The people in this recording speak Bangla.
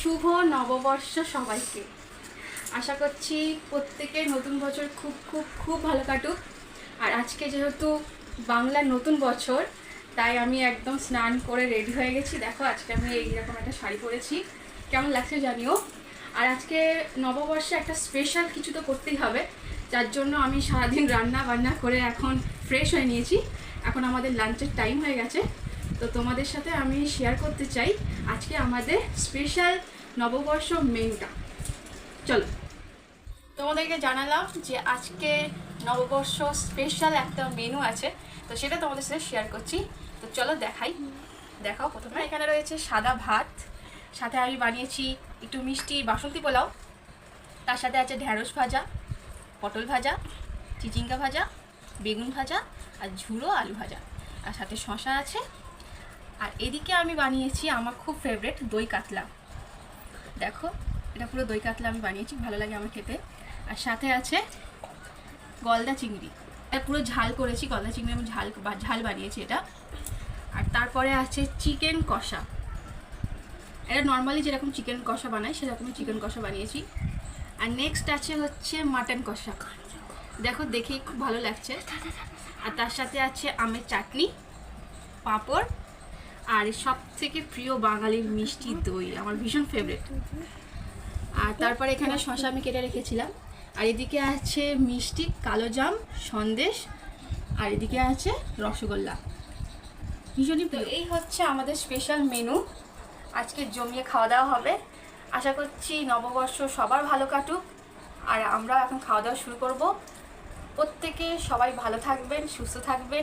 শুভ নববর্ষ সবাইকে। আশা করছি প্রত্যেকের নতুন বছর খুব খুব খুব ভালো কাটুক। আর আজকে যেহেতু বাংলার নতুন বছর, তাই আমি একদম স্নান করে রেডি হয়ে গেছি। দেখো আজকে আমি এইরকম একটা শাড়ি পরেছি, কেমন লাগছে জানিও। আর আজকে নববর্ষে একটা স্পেশাল কিছু তো করতেই হবে, যার জন্য আমি সারাদিন রান্না বান্না করে এখন ফ্রেশ হয়ে নিয়েছি। এখন আমাদের লাঞ্চের টাইম হয়ে গেছে, তো তোমাদের সাথে আমি শেয়ার করতে চাই আজকে আমাদের স্পেশাল নববর্ষ মেনুটা। চলো, তোমাদেরকে জানালাম যে আজকে নববর্ষ স্পেশাল একটা মেনু আছে, তো সেটা তোমাদের সাথে শেয়ার করছি। তো চলো দেখাই। দেখাও, প্রথমে এখানে রয়েছে সাদা ভাত, সাথে আমি বানিয়েছি একটু মিষ্টি বাসন্তী পোলাও, তার সাথে আছে ঢ্যাঁড়স ভাজা, পটল ভাজা, চিচিঙ্গা ভাজা, বেগুন ভাজা আর ঝুড়ো আলু ভাজা, আর সাথে শসা আছে। আর এদিকে আমি বানিয়েছি আমার খুব ফেভারিট দই কাতলা। দেখো, এটা পুরো দই কাতলা আমি বানিয়েছি, ভালো লাগে আমার খেতে। আর সাথে আছে গলদা চিংড়ি, এটা পুরো ঝাল করেছি, গলদা চিংড়ি আমি ঝাল বানিয়েছি এটা। আর তারপরে আছে চিকেন কষা, এটা নর্মালি যেরকম চিকেন কষা বানাই সেরকমই চিকেন কষা বানিয়েছি। আর নেক্সট আছে হচ্ছে মাটন কষা, দেখো দেখেই খুব ভালো লাগছে। আর তার সাথে আছে আমের চাটনি, পাঁপড়, আর সব থেকে প্রিয় বাঙালির মিষ্টি দই, আমার ভীষণ ফেভারিট। আর তারপরে এখানে শসা আমি কেটে রেখেছিলাম। আর এদিকে আছে মিষ্টি কালোজাম, সন্দেশ, আর এদিকে আছে রসগোল্লা, ভীষণই প্রিয়। এই হচ্ছে আমাদের স্পেশাল মেনু, আজকে জমিয়ে খাওয়া দাওয়া হবে। আশা করছি নববর্ষ সবার ভালো কাটুক। আর আমরা এখন খাওয়া দাওয়া শুরু করব। প্রত্যেকে সবাই ভালো থাকবেন, সুস্থ থাকবেন।